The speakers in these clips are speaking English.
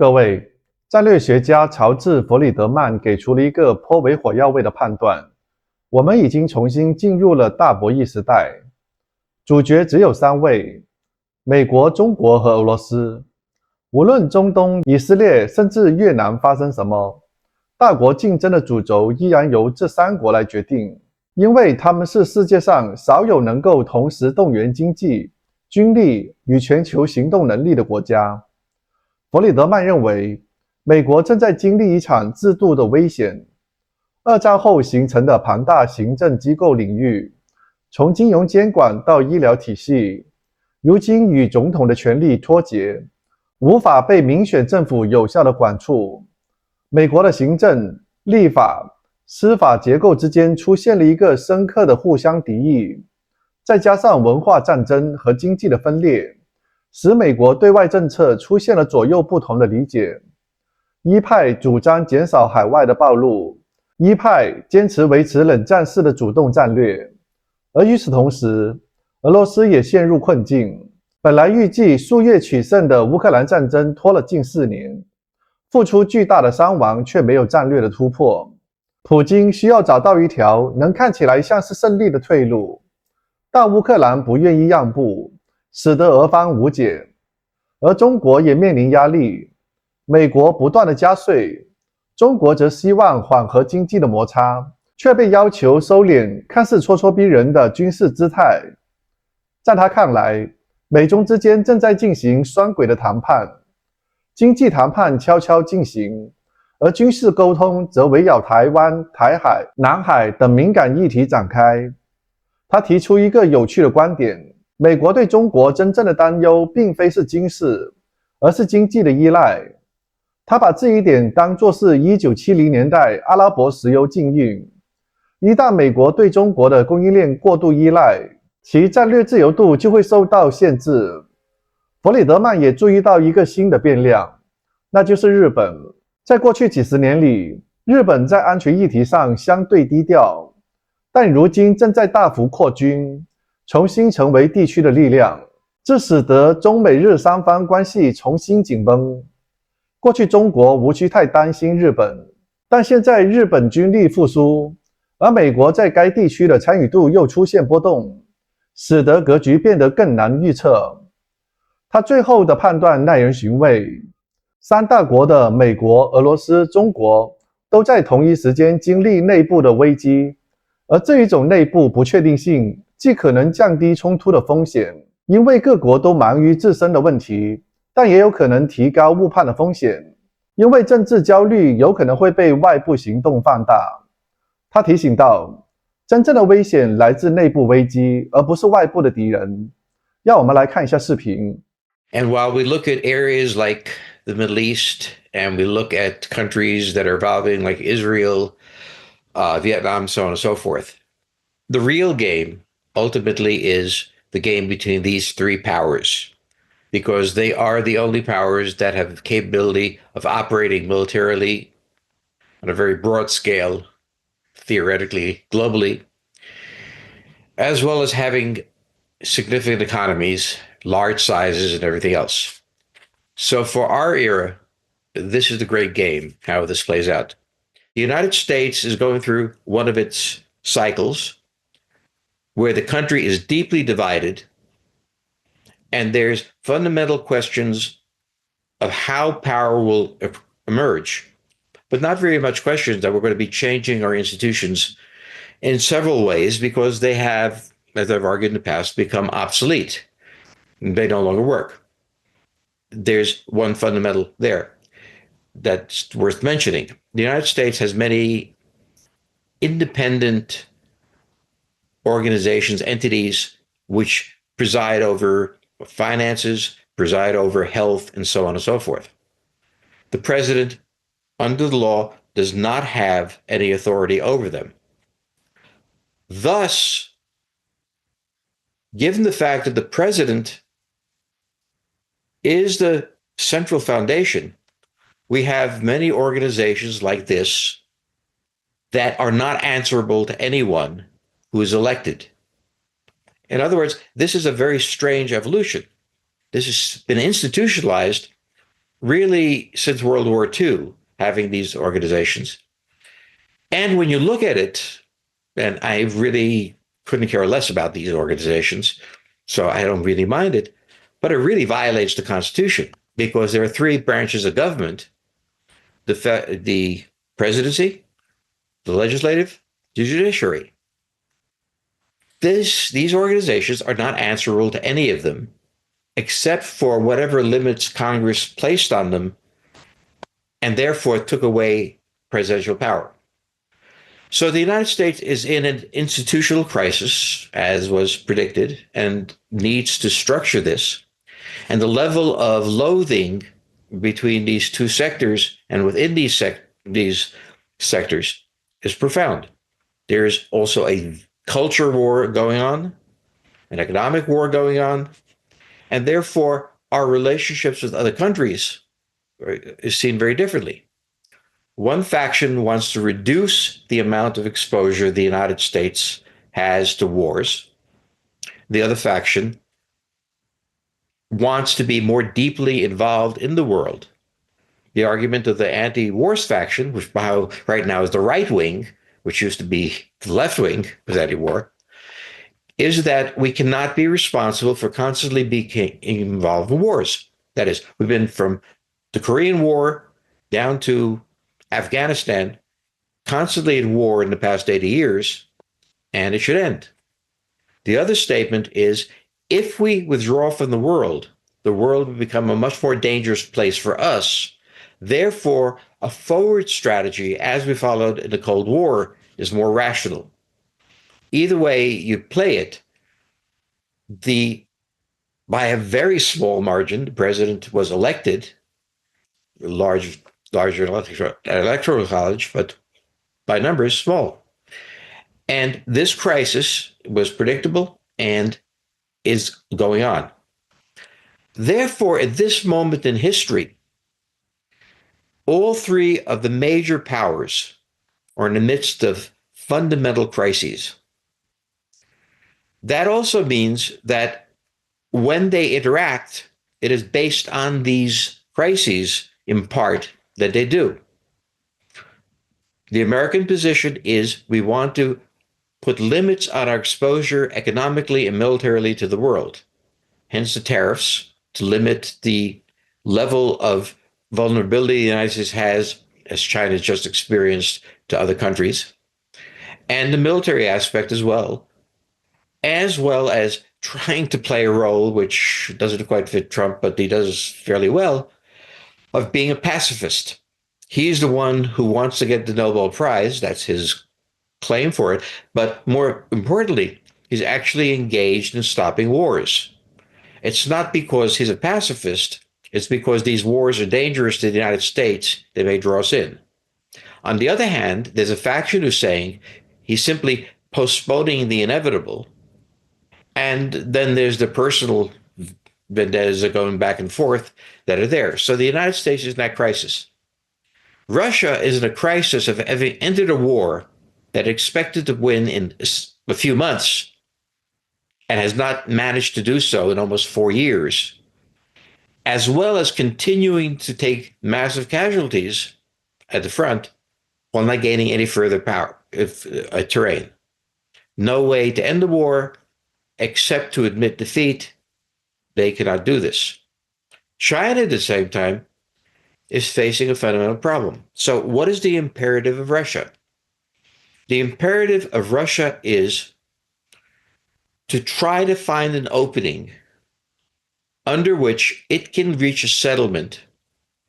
各位，战略学家乔治·弗里德曼给出了一个颇为火药味的判断：我们已经重新进入了大博弈时代。主角只有3位：美国、中国和俄罗斯。无论中东、以色列甚至越南发生什么，大国竞争的主轴依然由这3国来决定，因为他们是世界上少有能够同时动员经济、军力与全球行动能力的国家。弗里德曼认为，美国正在经历一场制度的危险。二战后形成的庞大行政机构领域，从金融监管到医疗体系，如今与总统的权力脱节，无法被民选政府有效的管束。美国的行政、立法、司法结构之间出现了一个深刻的互相敌意，再加上文化战争和经济的分裂，使美国对外政策出现了左右不同的理解。一派主张减少海外的暴露，一派坚持维持冷战式的主动战略。而与此同时，俄罗斯也陷入困境。本来预计数月取胜的乌克兰战争拖了近4年，付出巨大的伤亡，却没有战略的突破。普京需要找到一条能看起来像是胜利的退路，但乌克兰不愿意让步，使得俄方无解。而中国也面临压力，美国不断的加税，中国则希望缓和经济的摩擦，却被要求收敛看似咄咄逼人的军事姿态。在他看来，美中之间正在进行双轨的谈判，经济谈判悄悄进行，而军事沟通则围绕台湾、台海、南海等敏感议题展开。他提出一个有趣的观点：美国对中国真正的担忧并非是军事，而是经济的依赖。他把这一点当作是1970年代阿拉伯石油禁运。一旦美国对中国的供应链过度依赖，其战略自由度就会受到限制。弗里德曼也注意到一个新的变量，那就是日本。在过去几十年里，日本在安全议题上相对低调，但如今正在大幅扩军，重新成为地区的力量，这使得中美日3方关系重新紧绷。过去中国无需太担心日本，但现在日本军力复苏，而美国在该地区的参与度又出现波动，使得格局变得更难预测。他最后的判断耐人寻味：3大国的美国、俄罗斯、中国都在同一时间经历内部的危机，而这一种内部不确定性既可能降低冲突的风险，因为各国都忙于自身的问题，但也有可能提高误判的风险，因为政治焦虑有可能会被外部行动放大。他提醒到，真正的危险来自内部危机，而不是外部的敌人。让我们来看一下视频。And while we look at areas like the Middle East, and we look at countries that are evolving like Israel, Vietnam, so on and so forth, the real game ultimately is the game between these 3 powers, because they are the only powers that have the capability of operating militarily on a very broad scale, theoretically, globally, as well as having significant economies, large sizes, and everything else. So for our era, this is the great game, how this plays out. The United States is going through one of its cycles where the country is deeply divided, and there's fundamental questions of how power will emerge, but not very much questions that we're going to be changing our institutions in several ways, because they have, as I've argued in the past, become obsolete. They no longer work. There's one fundamental there that's worth mentioning. The United States has many independent organizations, entities, which preside over finances, preside over health, and so on and so forth. The president, under the law, does not have any authority over them. Thus, given the fact that the president is the central foundation, we have many organizations like this that are not answerable to anyone who is elected. In other words, this is a very strange evolution. This has been institutionalized really since World War II, having these organizations. And when you look at it, and I really couldn't care less about these organizations, so I don't really mind it, but it really violates the Constitution because there are three branches of government: the presidency, the legislative, the judiciary. These organizations are not answerable to any of them, except for whatever limits Congress placed on them, and therefore took away presidential power. So the United States is in an institutional crisis, as was predicted, and needs to structure this. And the level of loathing between these two sectors and within these sectors is profound. There's also a culture war going on, an economic war going on, and therefore our relationships with other countries is seen very differently. One faction wants to reduce the amount of exposure the United States has to wars. The other faction wants to be more deeply involved in the world. The argument of the anti-wars faction, which right now is the right wing, which used to be the left wing, was anti-war, is that we cannot be responsible for constantly being involved in wars. That is, we've been from the Korean War down to Afghanistan, constantly in war in the past 80 years, and it should end. The other statement is, if we withdraw from the world will become a much more dangerous place for us. Therefore, a forward strategy, as we followed in the Cold War, is more rational. Either way you play it, by a very small margin, the president was elected, larger electoral college, but by numbers small. And this crisis was predictable and is going on. Therefore, at this moment in history, all three of the major powers are in the midst of fundamental crises. That also means that when they interact, it is based on these crises, in part, that they do. The American position is we want to put limits on our exposure economically and militarily to the world. Hence the tariffs, to limit the level of vulnerability the United States has, as China has just experienced, to other countries, and the military aspect as well as trying to play a role, which doesn't quite fit Trump, but he does fairly well, of being a pacifist. He's the one who wants to get the Nobel Prize. That's his claim for it. But more importantly, he's actually engaged in stopping wars. It's not because he's a pacifist. It's because these wars are dangerous to the United States. They may draw us in. On the other hand, there's a faction who's saying he's simply postponing the inevitable. And then there's the personal vendettas that are going back and forth that are there. So the United States is in that crisis. Russia is in a crisis of having entered a war that expected to win in a few months and has not managed to do so in almost 4 years, as well as continuing to take massive casualties at the front while not gaining any further terrain. No way to end the war except to admit defeat. They cannot do this. China, at the same time, is facing a fundamental problem. So what is the imperative of Russia? The imperative of Russia is to try to find an opening under which it can reach a settlement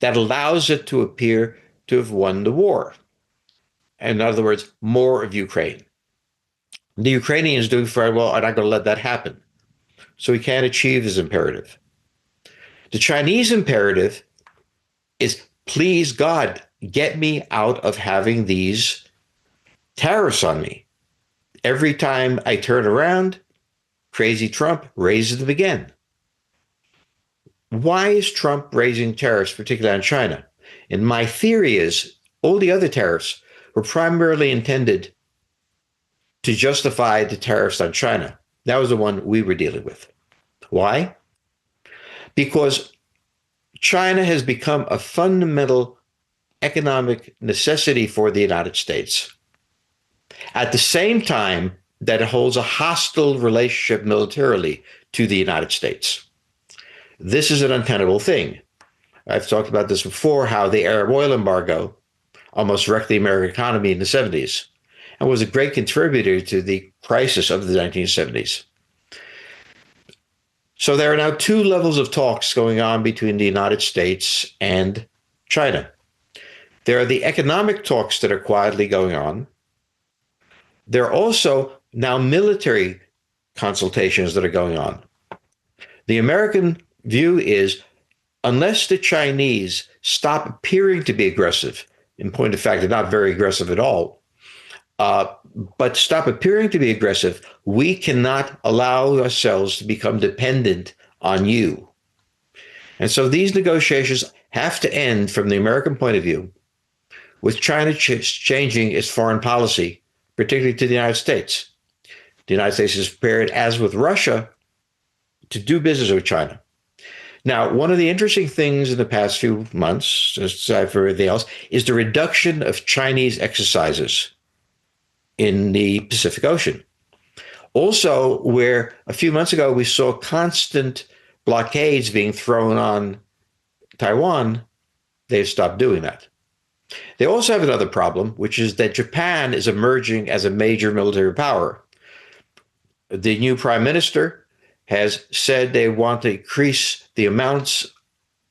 that allows it to appear to have won the war. In other words, more of Ukraine. The Ukrainians doing very well are not going to let that happen. So we can't achieve this imperative. The Chinese imperative is, please God, get me out of having these tariffs on me. Every time I turn around, crazy Trump raises them again. Why is Trump raising tariffs, particularly on China? And my theory is all the other tariffs were primarily intended to justify the tariffs on China. That was the one we were dealing with. Why? Because China has become a fundamental economic necessity for the United States. At the same time that it holds a hostile relationship militarily to the United States. This is an untenable thing. I've talked about this before, how the Arab oil embargo almost wrecked the American economy in the 70s and was a great contributor to the crisis of the 1970s. So there are now two levels of talks going on between the United States and China. There are the economic talks that are quietly going on. There are also now military consultations that are going on. The American view is, unless the Chinese stop appearing to be aggressive, in point of fact, they're not very aggressive at all, but stop appearing to be aggressive, we cannot allow ourselves to become dependent on you. And so these negotiations have to end, from the American point of view, with China changing its foreign policy, particularly to the United States. The United States is prepared, as with Russia, to do business with China. Now, one of the interesting things in the past few months, aside from everything else, is the reduction of Chinese exercises in the Pacific Ocean. Also, where a few months ago we saw constant blockades being thrown on Taiwan, they've stopped doing that. They also have another problem, which is that Japan is emerging as a major military power. The new prime minister has said they want to increase the amounts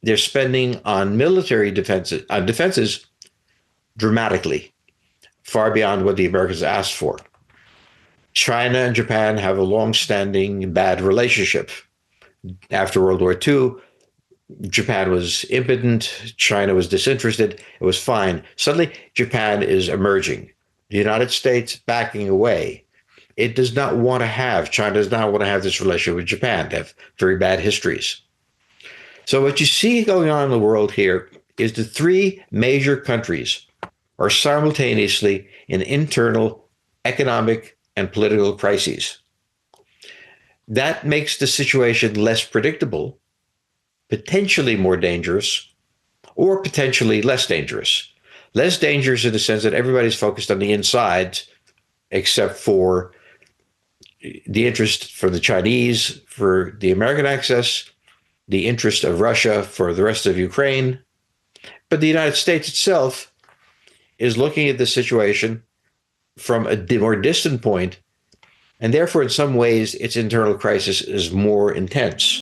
they're spending on military defenses dramatically, far beyond what the Americans asked for. China and Japan have a long-standing bad relationship. After World War II, Japan was impotent, China was disinterested, it was fine. Suddenly, Japan is emerging. The United States backing away. China does not want to have this relationship with Japan. They have very bad histories. So what you see going on in the world here is the three major countries are simultaneously in internal economic and political crises. That makes the situation less predictable, potentially more dangerous, or potentially less dangerous. Less dangerous in the sense that everybody's focused on the inside, except for the interest for the Chinese, for the American access, the interest of Russia for the rest of Ukraine. But the United States itself is looking at the situation from a more distant point, and therefore, in some ways, its internal crisis is more intense.